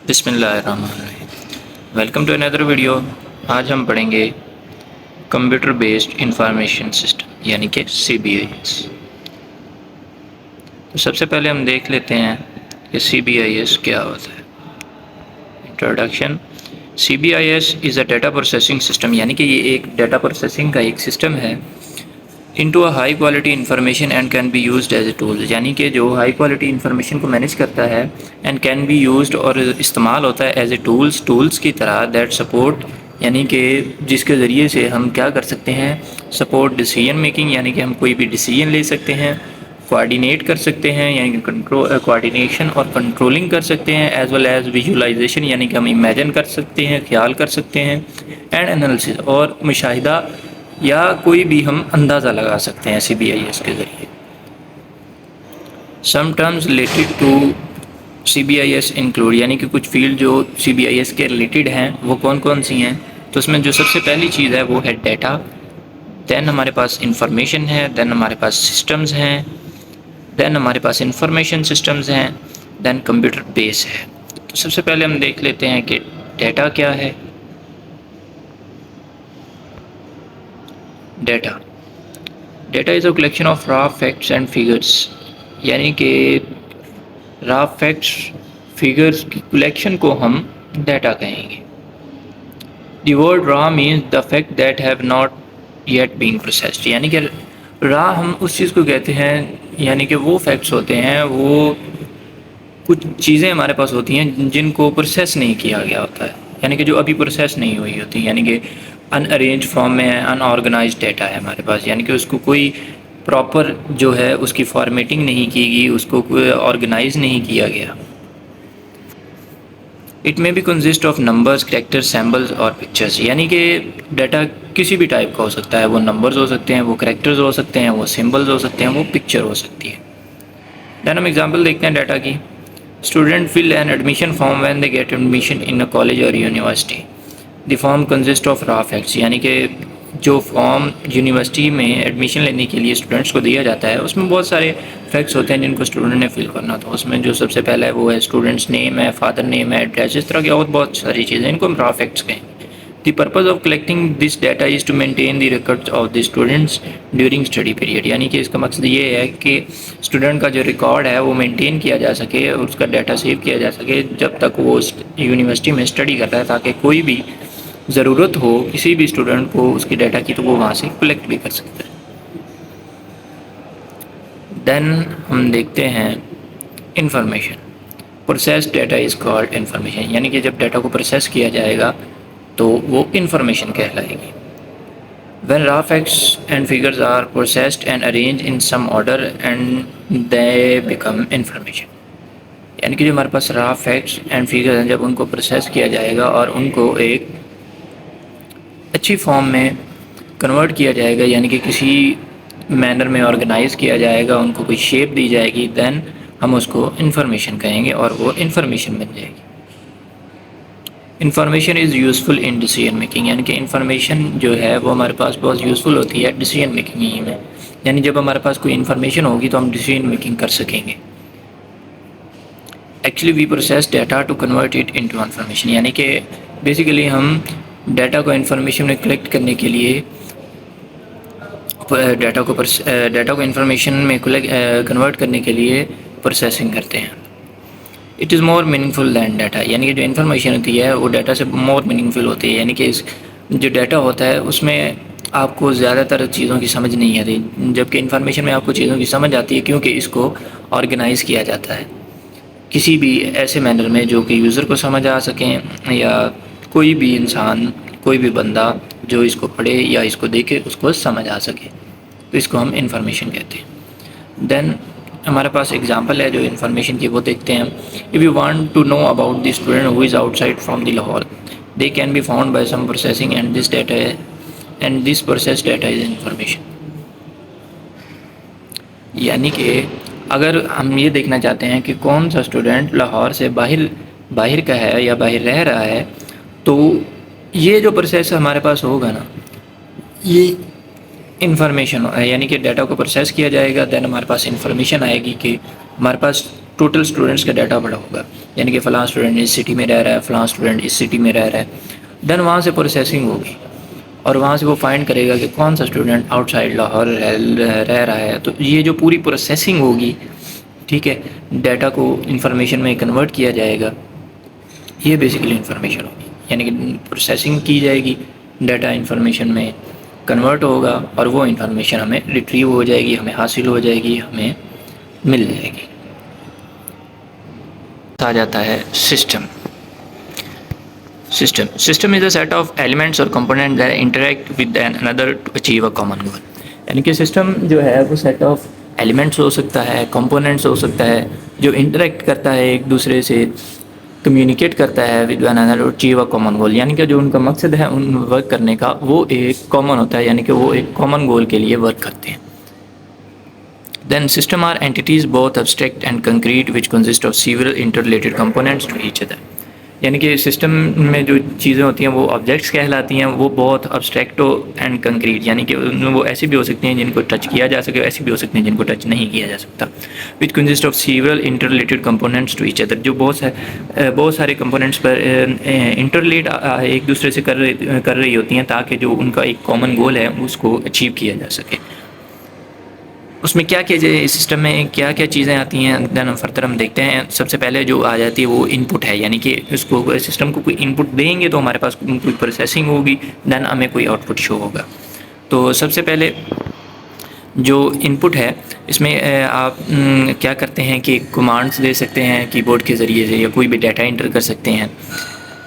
بسم اللہ الرحمن الرحیم۔ ویلکم ٹو اندر ویڈیو۔ آج ہم پڑھیں گے کمپیوٹر بیسڈ انفارمیشن سسٹم یعنی کہ CBIS۔ تو سب سے پہلے ہم دیکھ لیتے ہیں کہ CBIS کیا ہوتا ہے۔ Introduction: CBIS is a data processing system, یعنی کہ یہ ایک ڈیٹا پروسیسنگ کا ایک سسٹم ہے into a high quality information and can be used as a tool, یعنی کہ جو ہائی کوالٹی انفارمیشن کو مینیج کرتا ہے اینڈ کین بی یوزڈ اور استعمال ہوتا ہے ایز اے ٹولس کی طرح دیٹ سپورٹ، یعنی کہ جس کے ذریعے سے ہم کیا کر سکتے ہیں، سپورٹ ڈیسیجن میکنگ، یعنی کہ ہم کوئی بھی ڈیسیجن لے سکتے ہیں، کوآرڈینیٹ کر سکتے ہیں یعنی کہ کوآرڈینیشن اور کنٹرولنگ کر سکتے ہیں، ایز ویل ایز ویژولائزیشن یعنی کہ ہم امیجن کر سکتے ہیں، خیال کر سکتے ہیں، اینڈ انالیسس اور مشاہدہ یا کوئی بھی ہم اندازہ لگا سکتے ہیں CBIS کے ذریعے۔ Some terms related to CBIS include, یعنی کہ کچھ فیلڈ جو CBIS کے ریلیٹڈ ہیں وہ کون کون سی ہیں، تو اس میں جو سب سے پہلی چیز ہے وہ ہے ڈیٹا، دین ہمارے پاس انفارمیشن ہے، دین ہمارے پاس سسٹمز ہیں، دین ہمارے پاس انفارمیشن سسٹمز ہیں، دین کمپیوٹر بیس ہے۔ تو سب سے پہلے ہم دیکھ لیتے ہیں کہ ڈیٹا کیا ہے۔ Data is a collection of raw facts and figures, یعنی کہ را فیکٹس فگرس کی کلیکشن کو ہم ڈیٹا کہیں گے۔ دی ورڈ را means the fact that have not yet being processed, یعنی کہ را ہم اس چیز کو کہتے ہیں یعنی کہ وہ فیکٹس ہوتے ہیں، وہ کچھ چیزیں ہمارے پاس ہوتی ہیں جن کو پروسیس نہیں کیا گیا ہوتا ہے، یعنی کہ جو ابھی پروسیس نہیں ہوئی ہوتی، یعنی کہ ان ارینج فارم میں ان آرگنائزڈ ڈیٹا ہے ہمارے پاس، یعنی کہ اس کو کوئی پراپر جو ہے اس کی فارمیٹنگ نہیں کی گئی، اس کو کوئی آرگنائز نہیں کیا گیا۔ It may be consist of numbers, characters, symbols اور پکچرز، یعنی کہ ڈیٹا کسی بھی ٹائپ کا ہو سکتا ہے، وہ نمبرز ہو سکتے ہیں، وہ کریکٹرز ہو سکتے ہیں، وہ سمبلز ہو سکتے ہیں، وہ پکچر ہو سکتی ہے۔ دین ہم ایگزامپل دیکھتے ہیں ڈیٹا کی۔ Student fill an admission form when they get admission in a college اور university. The form consist of raw facts, یعنی کہ جو فارم یونیورسٹی میں ایڈمیشن لینے کے لیے اسٹوڈنٹس کو دیا جاتا ہے اس میں بہت سارے فیکٹس ہوتے ہیں جن کو اسٹوڈنٹ نے فل کرنا تھا۔ اس میں جو سب سے پہلا ہے وہ ہے اسٹوڈنٹس نیم ہے، فادر نیم ہے، ایڈریس، اس طرح کی اور بہت ساری چیزیں، ان کو ہم را فیکٹس کہیں۔ The purpose of collecting this data is to maintain the record of the students during study period, یعنی کہ اس کا مقصد یہ ہے کہ اسٹوڈنٹ کا جو ریکارڈ ہے وہ مینٹین کیا جا سکے اور اس کا ڈیٹا سیو کیا جا سکے جب تک وہ یونیورسٹی میں اسٹڈی کرتا ہے، تاکہ کوئی بھی ضرورت ہو کسی بھی اسٹوڈنٹ کو اس کی ڈیٹا کی تو وہ وہاں سے کلیکٹ بھی کر سکتا ہے۔ دین ہم دیکھتے ہیں information. Process data is called information, یعنی کہ جب ڈیٹا کو پروسیس کیا جائے گا تو وہ انفارمیشن کہلائے گی۔ When raw facts and figures are processed and arrange in some order and they become information, یعنی کہ جو ہمارے پاس را فیکٹس اینڈ فگرز ہیں جب ان کو پروسیس کیا جائے گا اور ان کو ایک اچھی فارم میں کنورٹ کیا جائے گا، یعنی کہ کسی مینر میں آرگنائز کیا جائے گا، ان کو کوئی شیپ دی جائے گی، دین ہم اس کو انفارمیشن کہیں گے اور وہ انفارمیشن بن جائے گی۔ Information is useful in decision making, یعنی کہ انفارمیشن جو ہے وہ ہمارے پاس بہت یوزفل ہوتی ہے ڈیسیجن میکنگ میں، یعنی جب ہمارے پاس کوئی انفارمیشن ہوگی تو ہم ڈیسیجن میکنگ کر سکیں گے۔ Actually we process data to convert it into information, یعنی کہ بیسیکلی ہم ڈیٹا کو انفارمیشن میں کلیکٹ کرنے کے لیے ڈیٹا کو انفارمیشن میں کنورٹ کرنے کے لیے پروسیسنگ کرتے ہیں۔ It is more meaningful than data, یعنی کہ جو انفارمیشن ہوتی ہے وہ ڈیٹا سے مور میننگ فل ہوتی ہے، یعنی کہ جو ڈیٹا ہوتا ہے اس میں آپ کو زیادہ تر چیزوں کی سمجھ نہیں آتی، جبکہ انفارمیشن میں آپ کو چیزوں کی سمجھ آتی ہے کیونکہ اس کو آرگنائز کیا جاتا ہے کسی بھی ایسے مینر میں جو کہ یوزر کو سمجھ آ سکیں، یا کوئی بھی انسان، کوئی بھی بندہ جو اس کو پڑھے یا اس کو دیکھے اس کو سمجھ آ سکے، تو اس کو ہم انفارمیشن کہتے ہیں۔ دین ہمارے پاس ایگزامپل ہے جو انفارمیشن کی، وہ دیکھتے ہیں۔ If you want to know about the student who is outside from the Lahore, they can be found by some processing and this process data is information, یعنی کہ اگر ہم یہ دیکھنا چاہتے ہیں کہ کون سا اسٹوڈنٹ لاہور سے باہر کا ہے یا باہر رہ رہا ہے، تو یہ جو پروسیس ہمارے پاس ہوگا نا، یہ انفارمیشن ہے، یعنی کہ ڈیٹا کو پروسیس کیا جائے گا، دین ہمارے پاس انفارمیشن آئے گی کہ ہمارے پاس ٹوٹل اسٹوڈنٹس کا ڈیٹا پڑا ہوگا، یعنی کہ فلاں اسٹوڈنٹ اس سٹی میں رہ رہا ہے، فلاں اسٹوڈنٹ اس سٹی میں رہ رہا ہے، دین وہاں سے پروسیسنگ ہوگی اور وہاں سے وہ فائنڈ کرے گا کہ کون سا اسٹوڈنٹ آؤٹ سائڈ لاہور رہ رہا ہے. تو یہ جو پوری پروسیسنگ ہوگی، ٹھیک ہے، ڈیٹا کو انفارمیشن میں کنورٹ کیا جائے گا، یہ بیسیکلی انفارمیشن ہوگی. یعنی کہ پروسیسنگ کی جائے گی، ڈیٹا انفارمیشن میں کنورٹ ہوگا اور وہ انفارمیشن ہمیں ریٹریو ہو جائے گی، ہمیں حاصل ہو جائے گی، ہمیں مل جائے گی. آ جاتا ہے system. System is a set of elements اور component that interact with one another to achieve a common goal. یعنی کہ سسٹم جو ہے وہ سیٹ آف ایلیمنٹس ہو سکتا ہے، کمپوننٹس ہو سکتا ہے، جو انٹریکٹ کرتا ہے ایک دوسرے سے، کمیونیکیٹ کرتا ہے with one another to achieve a common goal. یعنی کہ جو ان کا مقصد ہے ان ورک کرنے کا وہ ایک کامن ہوتا ہے، یعنی کہ وہ ایک کامن گول کے لیے ورک کرتے ہیں. Then system are entities both abstract and concrete which consist of several interrelated components to each other. یعنی کہ سسٹم میں جو چیزیں ہوتی ہیں وہ آبجیکٹس کہلاتی ہیں، وہ بہت ابسٹریکٹ اینڈ کنکریٹ، یعنی کہ وہ ایسی بھی ہو سکتی ہیں جن کو ٹچ کیا جا سکے، ایسی بھی ہو سکتی ہیں جن کو ٹچ نہیں کیا جا سکتا. Which consist of several interrelated components to each other, جو بہت سارے کمپوننٹس پر انٹر ریلیٹ ایک دوسرے سے کر رہی ہوتی ہیں تاکہ جو ان کا ایک کامن گول ہے اس کو اچیو کیا جا سکے. اس میں کیا کیا جائے، سسٹم میں کیا کیا چیزیں آتی ہیں، دین فردر ہم دیکھتے ہیں. سب سے پہلے جو آ جاتی ہے وہ ان پٹ ہے، یعنی کہ اس کو سسٹم کو کوئی ان پٹ دیں گے تو ہمارے پاس کوئی پروسیسنگ ہوگی، دین ہمیں کوئی آؤٹ پٹ شو ہوگا. تو سب سے پہلے جو ان پٹ ہے اس میں آپ کیا کرتے ہیں کہ کمانڈس دے سکتے ہیں کی بورڈ کے ذریعے سے، یا کوئی بھی ڈیٹا انٹر کر سکتے ہیں.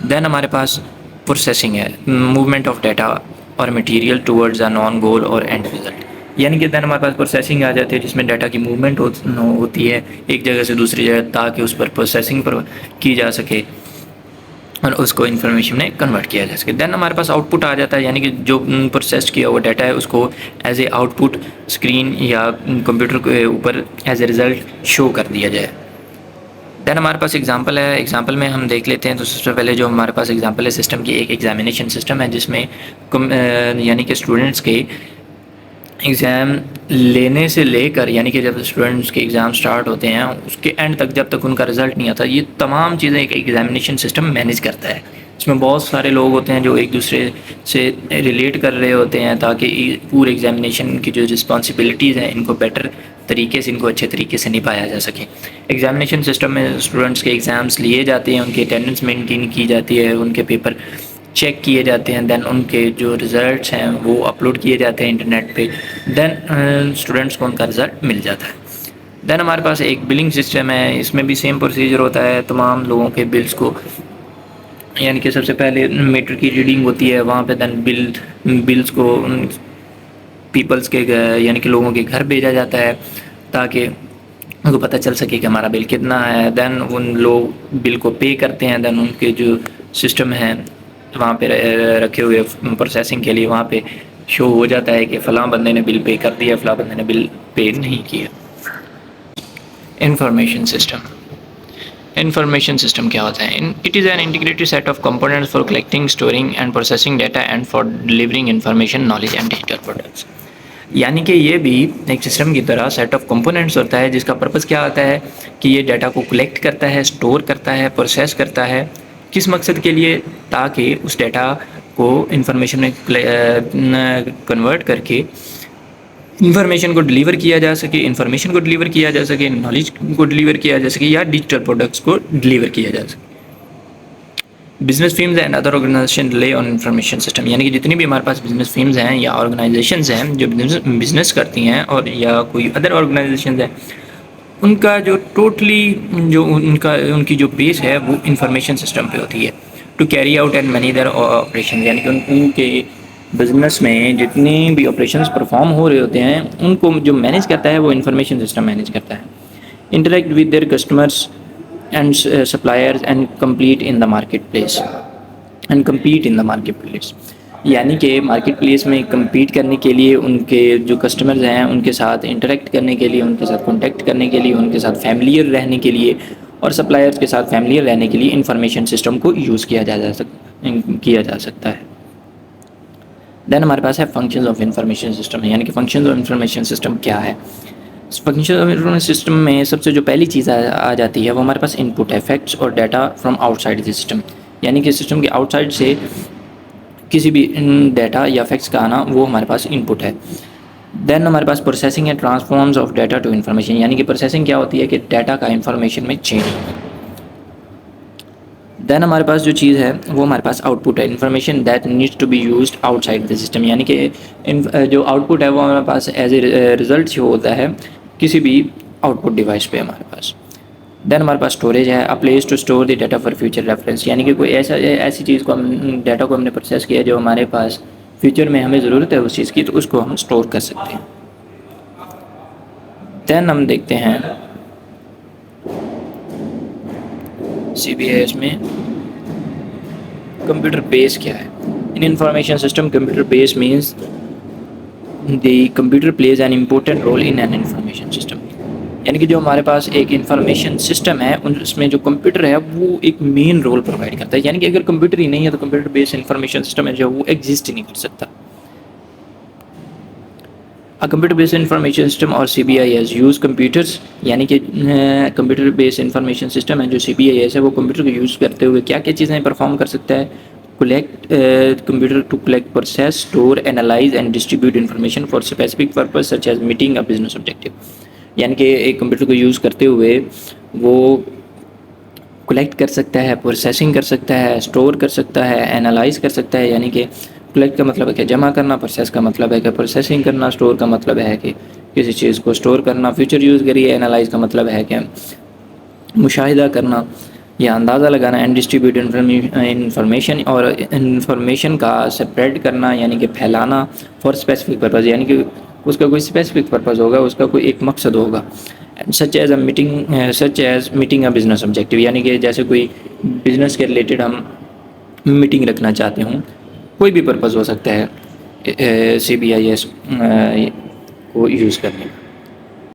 دین ہمارے پاس پروسیسنگ ہے، موومنٹ آف ڈیٹا اور مٹیریل ٹورڈز اے نان گول اور اینڈ ریزلٹ. یعنی کہ دین ہمارے پاس پروسیسنگ آ جاتی ہے جس میں ڈیٹا کی موومنٹ ہوتی ہے ایک جگہ سے دوسری جگہ تاکہ اس پر پروسیسنگ پر کی جا سکے اور اس کو انفارمیشن میں کنورٹ کیا جا سکے. دین ہمارے پاس آؤٹ پٹ آ جاتا ہے، یعنی کہ جو پروسیس کیا ہوا ڈیٹا ہے اس کو as a out put screen یا کمپیوٹر کے اوپر ایز اے ریزلٹ شو کر دیا جائے. دین ہمارے پاس ایگزامپل ہے، ایگزامپل میں ہم دیکھ لیتے ہیں. تو سب سے پہلے جو ہمارے پاس ایگزامپل ہے سسٹم کی، ایک ایگزامینیشن سسٹم ہے جس میں یعنی کہ اسٹوڈنٹس کے ایگزام لینے سے لے کر، یعنی کہ جب اسٹوڈنٹس کے ایگزام سٹارٹ ہوتے ہیں اس کے اینڈ تک جب تک ان کا رزلٹ نہیں آتا، یہ تمام چیزیں ایک ایگزامینیشن سسٹم مینیج کرتا ہے. اس میں بہت سارے لوگ ہوتے ہیں جو ایک دوسرے سے ریلیٹ کر رہے ہوتے ہیں تاکہ پورے ایگزامینیشن کی جو رسپانسبلٹیز ہیں ان کو بیٹر طریقے سے، ان کو اچھے طریقے سے نبھایا جا سکے. ایگزامینیشن سسٹم میں اسٹوڈنٹس کے ایگزامس لیے جاتے ہیں، ان کی اٹینڈنس مینٹین کی جاتی ہے، ان کے پیپر چیک کیے جاتے ہیں، دین ان کے جو رزلٹس ہیں وہ اپلوڈ کیے جاتے ہیں انٹرنیٹ پہ، دین اسٹوڈنٹس کو ان کا رزلٹ مل جاتا ہے. دین ہمارے پاس ایک بلنگ سسٹم ہے، اس میں بھی سیم پروسیجر ہوتا ہے. تمام لوگوں کے بلز کو، یعنی کہ سب سے پہلے میٹر کی ریڈنگ ہوتی ہے وہاں پہ، دین بلز کو پیپلز کے یعنی کہ لوگوں کے گھر بھیجا جاتا ہے تاکہ ان کو پتہ چل سکے کہ ہمارا بل کتنا ہے. دین ان لوگ بل کو پے کرتے ہیں، دین ان کے جو سسٹم ہے وہاں پہ رکھے ہوئے پروسیسنگ کے لیے وہاں پہ شو ہو جاتا ہے کہ فلاں بندے نے بل پے کر دیا، فلاں بندے نے بل پے نہیں کیا. انفارمیشن سسٹم کیا ہوتا ہے؟ It is an integrated set of components for collecting, storing and processing data and for delivering information, knowledge and digital products. یعنی کہ یہ بھی ایک سسٹم کی طرح سیٹ آف کمپوننٹس ہوتا ہے جس کا پرپس کیا ہوتا ہے کہ یہ ڈیٹا کو کلیکٹ کرتا ہے، اسٹور کرتا ہے، پروسیس کرتا ہے. کس مقصد کے لیے؟ تاکہ اس ڈیٹا کو انفارمیشن میں کنورٹ کر کے انفارمیشن کو ڈلیور کیا جا سکے، انفارمیشن کو ڈلیور کیا جا سکے، نالج کو ڈلیور کیا جا سکے، یا ڈیجیٹل پروڈکٹس کو ڈلیور کیا جا سکے. Business firms and other organization rely on information system. یعنی کہ جتنی بھی ہمارے پاس بزنس فیمز ہیں یا آرگنائزیشنز ہیں جو بزنس کرتی ہیں اور یا کوئی ادر آرگنائزیشنز ہیں، ان کا جو ٹوٹلی جو ان کی جو بیس ہے وہ انفارمیشن سسٹم پہ ہوتی ہے. To carry out and manage their operation, یعنی کہ ان کے بزنس میں جتنے بھی آپریشنز پرفارم ہو رہے ہوتے ہیں ان کو جو مینیج کرتا ہے وہ انفارمیشن سسٹم مینیج کرتا ہے. Interact with their customers and suppliers and compete in the market place. یعنی کہ مارکیٹ پلیس میں کمپیٹ کرنے کے لیے ان کے جو کسٹمرز ہیں ان کے ساتھ انٹریکٹ کرنے کے لیے، ان کے ساتھ کانٹیکٹ کرنے کے لیے، ان کے ساتھ فیملیئر رہنے کے لیے اور سپلائرز کے ساتھ فیملیئر رہنے کے لیے انفارمیشن سسٹم کو یوز کیا جا سکتا ہے. دین ہمارے پاس ہے فنکشنز آف انفارمیشن سسٹم. یعنی کہ فنکشنز آف انفارمیشن سسٹم کیا ہے؟ فنکشنل سسٹم میں سب سے جو پہلی چیز آ جاتی ہے وہ ہمارے پاس ان پٹ ہے، فیکٹس اور data from out side the system, یعنی کہ سسٹم کے آؤٹ سائڈ سے کسی بھی ڈیٹا یا فیکٹس کا آنا وہ ہمارے پاس ان پٹ ہے۔ دین ہمارے پاس processing and transforms of data to information, یعنی کہ پروسیسنگ کیا ہوتی ہے کہ ڈیٹا کا انفارمیشن میں چینج ہونا۔ دین ہمارے پاس جو چیز ہے وہ ہمارے پاس آؤٹ پٹ ہے، information that needs to be used outside the system, یعنی کہ جو آؤٹ پٹ ہے وہ ہمارے پاس ایز اے ریزلٹ شو ہوتا ہے کسی بھی آؤٹ پٹ ڈیوائس پہ ہمارے پاس۔ دین ہمارے پاس اسٹوریج ہے، a place to store the data for future reference, یعنی کہ کوئی ایسی چیز کو ہم ڈیٹا کو ہم نے پروسیس کیا جو ہمارے پاس فیوچر میں ہمیں ضرورت ہے اس چیز کی، تو اس کو ہم اسٹور کر سکتے ہیں۔ دین ہم دیکھتے ہیں سی بی اے ایس میں کمپیوٹر بیس کیا ہے۔ In information system computer base means the computer plays an important role in an information system, یعنی کہ جو ہمارے پاس ایک انفارمیشن سسٹم ہے اس میں جو کمپیوٹر ہے وہ ایک مین رول پرووائڈ کرتا ہے، یعنی کہ اگر کمپیوٹر ہی نہیں ہے تو کمپیوٹر بیس انفارمیشن سسٹم ہے جو وہ ایگزسٹ ہی نہیں کر سکتا۔ کمپیوٹر بیس انفارمیشن سسٹم اور C B I S use computers, یعنی کہ کمپیوٹر بیس انفارمیشن سسٹم ہے جو سی بی آئی ایس ہے وہ کمپیوٹر کو یوز کرتے ہوئے کیا کیا چیزیں پرفارم کر سکتا ہے؟ Computer to collect, process, store, analyse and distribute information for specific purpose such as meeting a business objective, یعنی کہ ایک کمپیوٹر کو یوز کرتے ہوئے وہ کلیکٹ کر سکتا ہے، پروسیسنگ کر سکتا ہے، اسٹور کر سکتا ہے، اینالائز کر سکتا ہے، یعنی کہ کلیکٹ کا مطلب ہے کہ جمع کرنا، پروسیس کا مطلب ہے کہ پروسیسنگ کرنا، اسٹور کا مطلب ہے کہ کسی چیز کو اسٹور کرنا، فیوچر یوز کریے، اینالائز کا مطلب ہے کہ مشاہدہ کرنا یا اندازہ لگانا، اینڈ ڈسٹریبیوٹ انفارمیشن، اور انفارمیشن کا سپریڈ کرنا یعنی کہ پھیلانا فار اسپیسیفک پرپز، یعنی کہ اس کا کوئی اسپیسیفک پرپز ہوگا، اس کا کوئی ایک مقصد ہوگا۔ سچ as meeting a business objective, یعنی کہ جیسے کوئی بزنس کے ریلیٹڈ ہم میٹنگ رکھنا چاہتے ہوں، کوئی بھی پرپز ہو سکتا ہے سی بی آئی ایس کو یوز کرنے کا۔